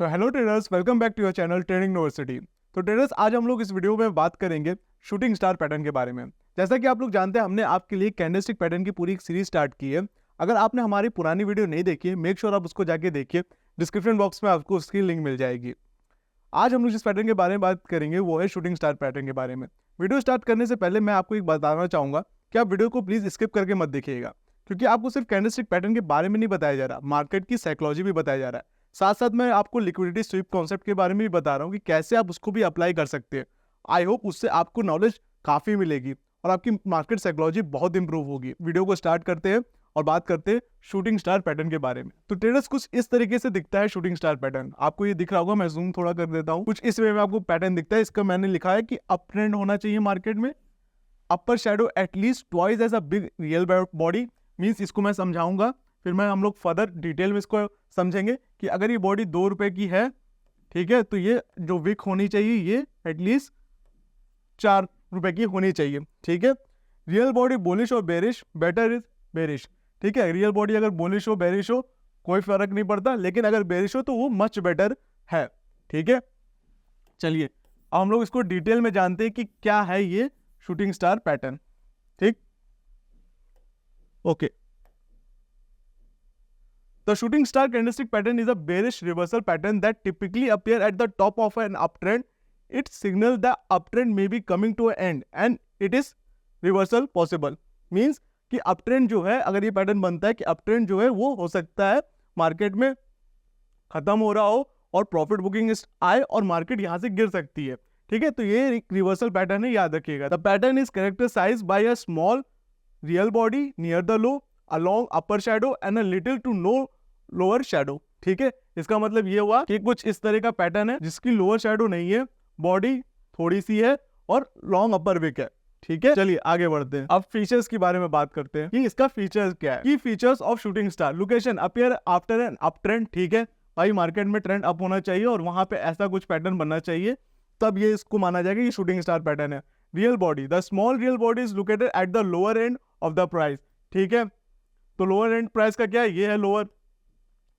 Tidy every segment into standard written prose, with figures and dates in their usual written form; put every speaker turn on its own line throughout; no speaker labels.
So hello traders, welcome back to your channel trading university. तो traders, आज हम लोग इस वीडियो में बात करेंगे शूटिंग स्टार पैटर्न के बारे में। जैसा कि आप लोग जानते हैं, हमने आपके लिए कैंडलस्टिक पैटर्न की पूरी एक सीरीज स्टार्ट की है। अगर आपने हमारी पुरानी वीडियो नहीं देखी है, मेक श्योर आप उसको जाके देखिए। डिस्क्रिप्शन बॉक्स में आपको उसकी लिंक मिल जाएगी। आज हम लोग जिस पैटर्न के बारे में बात करेंगे वो है शूटिंग स्टार पैटर्न के बारे में। वीडियो स्टार्ट करने से पहले मैं आपको एक बताना चाहूंगा कि आप वीडियो को प्लीज स्किप करके मत देखिएगा, क्योंकि आपको सिर्फ कैंडलस्टिक पैटर्न के बारे में नहीं बताया जा रहा, मार्केट की साइकोलॉजी भी बताया जा रहा है। साथ साथ मैं आपको लिक्विडिटी स्वीप कॉन्सेप्ट के बारे में भी बता रहा हूँ कि कैसे आप उसको भी अप्लाई कर सकते हैं। आई होप उससे आपको नॉलेज काफी मिलेगी और आपकी मार्केट साइकोलॉजी बहुत इंप्रूव होगी। वीडियो को स्टार्ट करते हैं और बात करते हैं शूटिंग स्टार पैटर्न के बारे में। तो ट्रेडर्स, कुछ इस तरीके से दिखता है शूटिंग स्टार पैटर्न। आपको ये दिख रहा होगा, मैं जूम थोड़ा कर देता हूँ। कुछ इस वे में आपको पैटर्न दिखता है। इसका मैंने लिखा है कि अप ट्रेंड होना चाहिए मार्केट में, upper shadow at least twice as a big real body. Means इसको मैं समझाऊंगा, फिर मैं हम लोग फर्दर डिटेल में इसको समझेंगे कि अगर ये बॉडी 2 रुपए की है, ठीक है, तो ये जो विक होनी चाहिए ये एटलीस्ट 4 रुपए की होनी चाहिए। ठीक है, रियल बॉडी बुलिश और बेरिश, बेटर इज बेरिश। ठीक है, रियल बॉडी अगर बुलिश हो बेरिश हो कोई फर्क नहीं पड़ता, लेकिन अगर बेरिश हो तो वो मच बेटर है। ठीक है, चलिए अब हम लोग इसको डिटेल में जानते हैं कि क्या है ये शूटिंग स्टार पैटर्न। ठीक, okay. The shooting star candlestick pattern is a bearish reversal pattern that typically appear at the top of an uptrend. It signals the uptrend may be coming to an end and it is reversal possible. Means कि uptrend जो है, अगर ये pattern बनता है कि uptrend जो है वो हो सकता है मार्केट में खत्म हो रहा हो और प्रॉफिट बुकिंग आए और मार्केट यहाँ से गिर सकती है। ठीक है, तो ये एक रिवर्सल पैटर्न है, याद रखिएगा। The pattern is characterised by a small real body near the low along upper shadow and a little to no lower shadow। ठीक है, इसका मतलब ये हुआ कि कुछ इस तरह का पैटर्न है जिसकी लोअर शैडो नहीं है, बॉडी थोड़ी सी है और लॉन्ग अपर विक है। ठीक है, चलिए आगे बढ़ते हैं। अब फीचर्स के बारे में बात करते हैं कि इसका फीचर्स क्या है। Key features of shooting star, location appear after an up trend. ठीक है भाई, मार्केट में ट्रेंड अप होना चाहिए और वहां पे ऐसा कुछ पैटर्न बनना चाहिए, तब ये इसको माना जाएगा ये शूटिंग स्टार पैटर्न है। Real body, the small real body is located at the lower end of the price. ठीक है, तो लोअर एंड प्राइस का क्या है, ये है लोअर,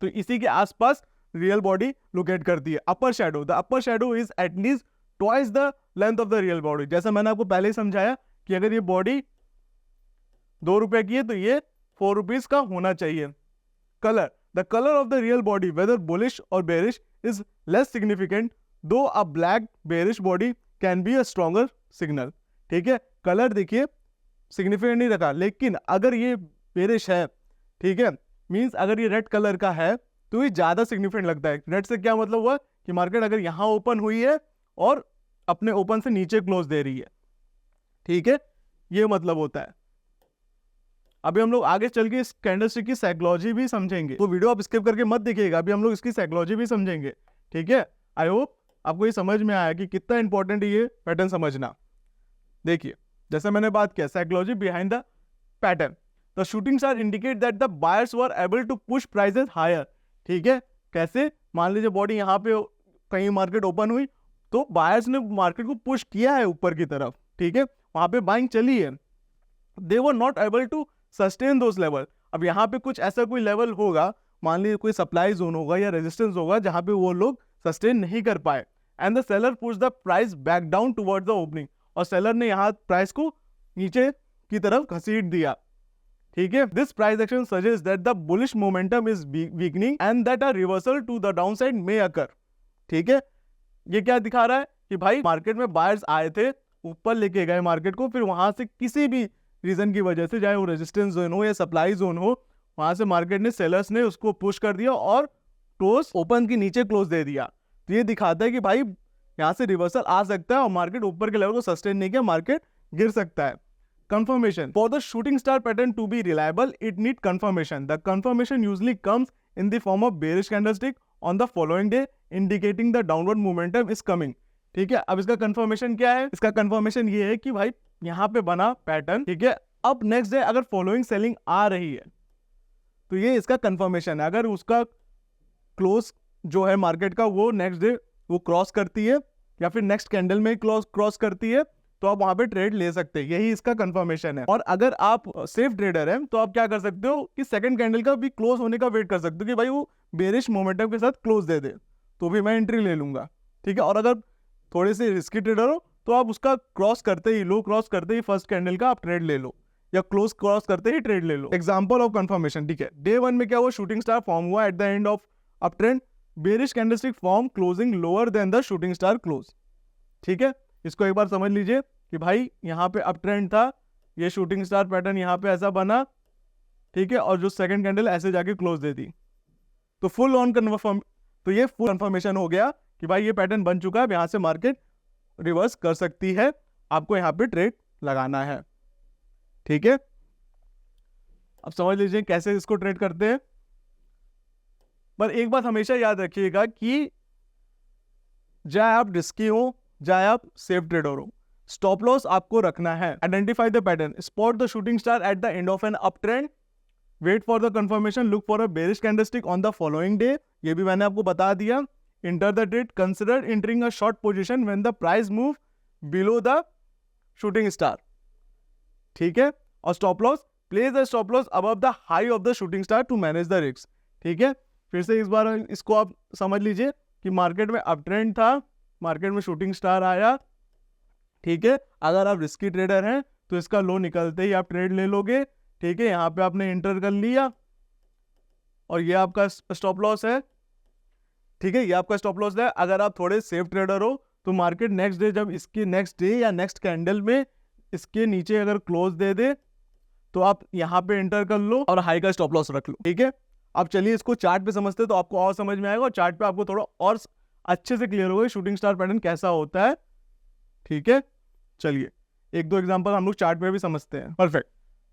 तो इसी के आसपास रियल बॉडी लोकेट करती है। अपर shadow, the upper shadow is at least twice the length of the real body. जैसा मैंने आपको पहले ही समझाया कि अगर ये बॉडी 2 रुपए की है तो ये 4 रुपीज का होना चाहिए। Colour, the colour of the real body whether bullish और bearish is less significant, though a black bearish body can be a stronger signal. ठीक है, कलर देखिए सिग्निफिकेंट नहीं रखा, लेकिन अगर ये बेरिश है, ठीक है, मींस अगर ये रेड कलर का है तो ये ज्यादा सिग्निफिकेंट लगता है। रेड से क्या मतलब हुआ कि मार्केट अगर यहां ओपन हुई है और अपने ओपन से नीचे क्लोज दे रही है। ठीक है, ये मतलब होता है। अभी हम लोग आगे चल के इस कैंडलस्टिक की साइकोलॉजी भी समझेंगे, तो वीडियो आप स्किप करके मत देखिएगा, अभी हम लोग इसकी साइकोलॉजी भी समझेंगे। ठीक है, आई होप आपको ये समझ में आया कि कितना इंपॉर्टेंट है ये पैटर्न समझना। देखिए, जैसे मैंने बात किया psychology behind the pattern, the shooting star indicate that the buyers were able to push prices higher। ठीक है, कैसे, मान लीजिए बॉडी यहाँ पे कहीं मार्केट ओपन हुई तो बायर्स ने मार्केट को पुश किया है ऊपर की तरफ। ठीक है, वहां पे बाइंग चली है, they were not able to sustain those level। अब यहाँ पे कुछ ऐसा कोई लेवल होगा, मान लीजिए कोई सप्लाई जोन होगा या रेजिस्टेंस होगा जहां पे वो लोग सस्टेन नहीं कर पाए, and the seller push the price back down towards the opening, और सेलर ने यहाँ प्राइस को नीचे की तरफ घसीट दिया। ठीक है, this price action suggest that the bullish momentum is weakening and that a reversal to the downside may occur. ठीक है, ये क्या दिखा रहा है कि भाई मार्केट में बायर्स आए थे, ऊपर लेके गए मार्केट को, फिर वहां से किसी भी रीजन की वजह से, चाहे वो रेजिस्टेंस जोन हो या सप्लाई जोन हो, वहां से मार्केट ने, सेलर्स ने उसको पुश कर दिया और क्लोज ओपन के नीचे क्लोज दे दिया। तो ये दिखाता है कि भाई यहाँ से रिवर्सल आ सकता है और मार्केट ऊपर के लेवल को सस्टेन नहीं किया, मार्केट गिर सकता है। Confirmation, for the shooting star pattern to be reliable, it need confirmation. The confirmation usually comes in the form of bearish candlestick on the following day, indicating the downward momentum is coming। ठीक है, अब इसका confirmation क्या है, इसका confirmation ये है कि भाई यहाँ पे बना पैटर्न, ठीक है, अब नेक्स्ट डे अगर फॉलोइंग सेलिंग आ रही है तो ये इसका confirmation है। अगर उसका क्लोज जो है मार्केट का वो नेक्स्ट डे वो क्रॉस करती है या फिर नेक्स्ट कैंडल में क्रॉस करती है तो आप वहां पे ट्रेड ले सकते हैं, यही इसका कंफर्मेशन है। और अगर आप सेफ ट्रेडर हैं तो आप क्या कर सकते हो कि सेकंड कैंडल का भी क्लोज होने का वेट कर सकते हो कि भाई वो बेरिश मोमेंटम के साथ क्लोज दे दे, तो भी मैं एंट्री ले लूंगा, ठीक है। और अगर थोड़े से रिस्की ट्रेडर हो तो आप उसका क्रॉस करते ही, लो क्रॉस करते ही फर्स्ट कैंडल का आप ट्रेड ले लो, या क्लोज क्रॉस करते ही ट्रेड ले लो। एग्जांपल ऑफ कंफर्मेशन, ठीक है। डे 1 में क्या हुआ, शूटिंग स्टार फॉर्म हुआ eight the end of up trend, bearish candlestick form closing lower than the shooting star close, ठीक है। इसको एक बार समझ लीजिए कि भाई यहाँ पे अप ट्रेंड था, ये शूटिंग स्टार पैटर्न यहाँ पे ऐसा बना, ठीक है, और जो सेकंड कैंडल ऐसे जाके क्लोज दे दी, तो फुल ऑन कन्फर्म, तो ये फुल कंफर्मेशन हो गया कि भाई ये पैटर्न बन चुका है, यहाँ से मार्केट रिवर्स कर सकती है, आपको यहाँ पे ट्रेड लगाना है, ठीक है। अब समझ लीजिए कैसे इसको ट्रेड करते हैं। पर एक बात हमेशा याद रखिएगा कि चाहे आप रिस्की हो चाहे आप सेफ ट्रेडर हो, स्टॉप लॉस आपको रखना है। Identify the pattern, spot the shooting star at the end of an up trend, wait for the confirmation, look for a bearish candlestick on the following day, ये भी मैंने आपको बता दिया। Enter the trade, consider entering a short position when the price move below the shooting star, ठीक है। और stop loss, place the stop loss above the high of the shooting star to manage the risk, ठीक है। फिर से इस बार इसको आप समझ लीजिए कि मार्केट में अप ट्रेंड था, मार्केट में शूटिंग स्टार आया, ठीक है। अगर आप रिस्की ट्रेडर हैं तो इसका लो निकलते ही आप ट्रेड ले लोगे, ठीक है। यहाँ पे आपने इंटर कर लिया और ये आपका स्टॉप लॉस है, ठीक है, ये आपका स्टॉप लॉस है। अगर आप थोड़े सेफ ट्रेडर हो तो मार्केट नेक्स्ट डे, जब इसके नेक्स्ट डे या नेक्स्ट कैंडल में इसके नीचे अगर क्लोज दे दे तो आप यहाँ पे एंटर कर लो और हाई का स्टॉप लॉस रख लो, ठीक है। अब चलिए इसको चार्ट पे समझते हैं तो आपको और समझ में आएगा, और चार्ट पे आपको थोड़ा और अच्छे से क्लियर होगा शूटिंग स्टार पैटर्न कैसा होता है, ठीक है। चलिए एक दो एग्जांपल हम लोग चार्ट पे भी समझते हैं। परफेक्ट।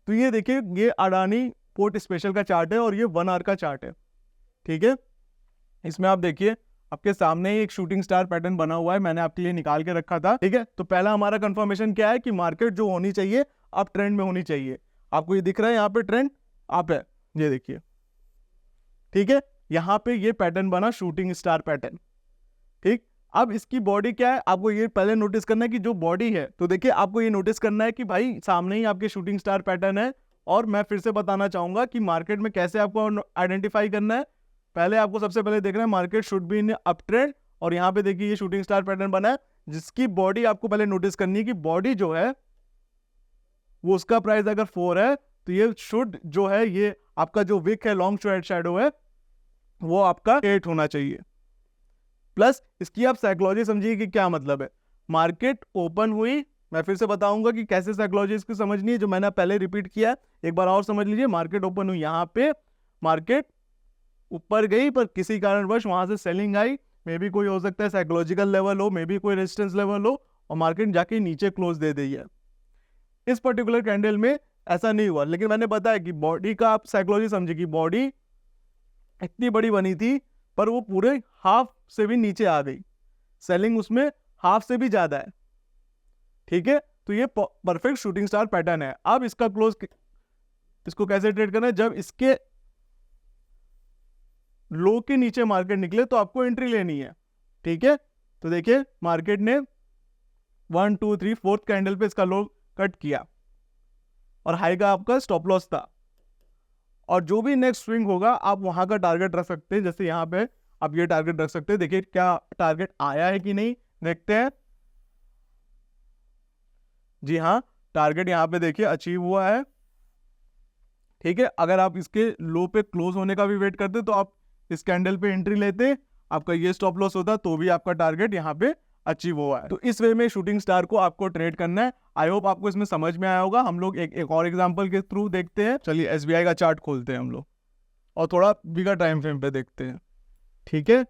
तो ये देखिए, ये अडानी पोर्ट स्पेशल का चार्ट है और ये 1 आवर का चार्ट है, ठीक है। इसमें आप देखिए आपके सामने ही एक शूटिंग स्टार पैटर्न बना हुआ है, मैंने आपके लिए निकाल के रखा था, ठीक है। तो पहला हमारा कंफर्मेशन क्या है कि मार्केट जो होनी चाहिए अब ट्रेंड में होनी चाहिए। आपको ये दिख रहा है यहाँ पे ट्रेंड अप है, ये देखिए, ठीक है। यहाँ पे ये पैटर्न बना शूटिंग स्टार पैटर्न, ठीक। अब इसकी बॉडी क्या है, आपको ये पहले नोटिस करना है कि जो बॉडी है, तो देखिए आपको ये नोटिस करना है कि भाई सामने ही आपके शूटिंग स्टार पैटर्न है। और मैं फिर से बताना चाहूंगा कि मार्केट में कैसे आपको आइडेंटिफाई करना है। पहले आपको सबसे पहले देखना है market should be in up trend, और यहाँ पे देखिए ये शूटिंग स्टार पैटर्न बना है, जिसकी बॉडी आपको पहले नोटिस करनी है कि बॉडी जो है वो, उसका प्राइस अगर 4 है तो ये शुड जो है, ये आपका जो विक है, लॉन्ग शैडो है, वो आपका 8 होना चाहिए। प्लस इसकी आप साइकोलॉजी समझिए कि क्या मतलब है। मार्केट ओपन हुई, मैं फिर से बताऊंगा कि कैसे साइकोलॉजी इसकी समझनी है, जो मैंने पहले रिपीट किया, एक बार और समझ लीजिए। मार्केट ओपन हुई, यहाँ पे मार्केट ऊपर गई पर किसी कारणवश वहां से सेलिंग आई, मे बी कोई हो सकता है साइकोलॉजिकल लेवल हो, मे बी कोई रेजिस्टेंस लेवल हो, और मार्केट जाके नीचे क्लोज दे दी है। इस पर्टिकुलर कैंडल में ऐसा नहीं हुआ, लेकिन मैंने बताया कि बॉडी का आप साइकोलॉजी समझिए कि बॉडी इतनी बड़ी बनी थी पर वो पूरे हाफ से भी नीचे आ गई, सेलिंग उसमें हाफ से भी ज्यादा है, ठीक है। तो ये परफेक्ट शूटिंग स्टार पैटर्न है। अब इसका क्लोज, इसको कैसे ट्रेड करना है, जब इसके लो के नीचे मार्केट निकले तो आपको एंट्री लेनी है, ठीक है। तो देखिए मार्केट ने 1 2 3 4th कैंडल पे इसका लो कट किया और हाई का आपका स्टॉप लॉस था, और जो भी नेक्स्ट स्विंग होगा आप वहां का टारगेट रख सकते हैं। जैसे यहाँ पे आप ये टारगेट रख सकते हैं, देखिए क्या टारगेट आया है कि नहीं, देखते हैं। जी हाँ, टारगेट यहाँ पे देखिए अचीव हुआ है, ठीक है। अगर आप इसके लो पे क्लोज होने का भी वेट करते तो आप इस कैंडल पे एंट्री लेते, आपका ये स्टॉप लॉस होता, तो भी आपका टारगेट यहाँ पे अचीव हुआ है। तो इस वे में शूटिंग स्टार को आपको ट्रेड करना है। आई होप आपको इसमें समझ में आया होगा। हम लोग एक और एग्जांपल के थ्रू देखते हैं। चलिए एसबीआई का चार्ट खोलते हैं हम लोग और थोड़ा बिगर टाइम फ्रेम पे देखते हैं, ठीक है।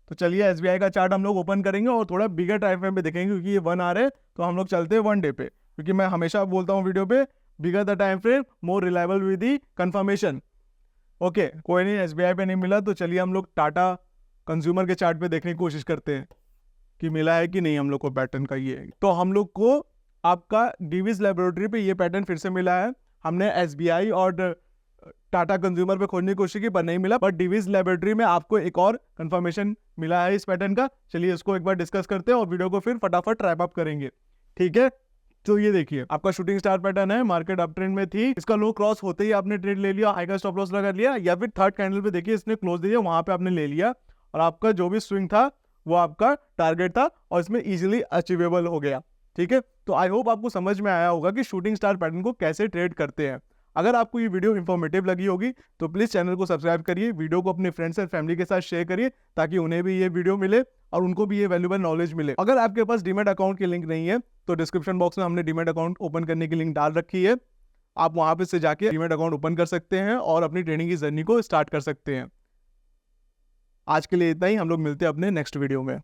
तो चलिए एसबीआई का चार्ट हम लोग ओपन करेंगे और थोड़ा बिगर टाइम फ्रेम पे देखेंगे, क्योंकि ये 1 आवर है तो हम लोग चलते हैं 1 डे पे, क्योंकि मैं हमेशा बोलता हूँ वीडियो पे, bigger the time frame more reliable with the confirmation. Okay, कोई नहीं, एसबीआई पे नहीं मिला तो चलिए हम लोग टाटा कंज्यूमर के चार्ट पे देखने की कोशिश करते हैं कि मिला है कि नहीं हम लोग को पैटर्न का। ये तो हम लोग को आपका डिविस लेबोरेटरी पे ये पैटर्न फिर से मिला है। हमने एसबीआई और टाटा कंज्यूमर पे खोजने की कोशिश की पर नहीं मिला, बट डिविस लेबोरेटरी में आपको एक और कंफर्मेशन मिला है इस पैटर्न का। चलिए इसको एक बार डिस्कस करते हैं और वीडियो को फिर फटाफट रैप अप करेंगे, ठीक है। तो ये देखिए आपका शूटिंग स्टार पैटर्न है, मार्केट अप ट्रेंड में थी, इसका लो क्रॉस होते ही आपने ट्रेड ले लिया, हाई का स्टॉप लॉस लगा लिया, या फिर थर्ड कैंडल पे देखिए इसने क्लोज दिया, वहां पे आपने ले लिया और आपका जो भी स्विंग था वो आपका टारगेट था और इसमें इजीली अचीवेबल हो गया। ठीक है, तो आई होप आपको समझ में आया होगा कि शूटिंग स्टार पैटर्न को कैसे ट्रेड करते हैं। अगर आपको ये वीडियो इंफॉर्मेटिव लगी होगी तो प्लीज चैनल को सब्सक्राइब करिए, वीडियो को अपने फ्रेंड्स एंड फैमिली के साथ शेयर करिए ताकि उन्हें भी ये वीडियो मिले और उनको भी ये वैल्यूएबल नॉलेज मिले। अगर आपके पास डीमैट अकाउंट की लिंक नहीं है तो डिस्क्रिप्शन बॉक्स में हमने डीमैट अकाउंट ओपन करने की लिंक डाल रखी है, आप वहां पे से जाके डीमैट अकाउंट ओपन कर सकते हैं और अपनी ट्रेडिंग की जर्नी को स्टार्ट कर सकते हैं। आज के लिए इतना ही, हम लोग मिलते हैं अपने नेक्स्ट वीडियो में।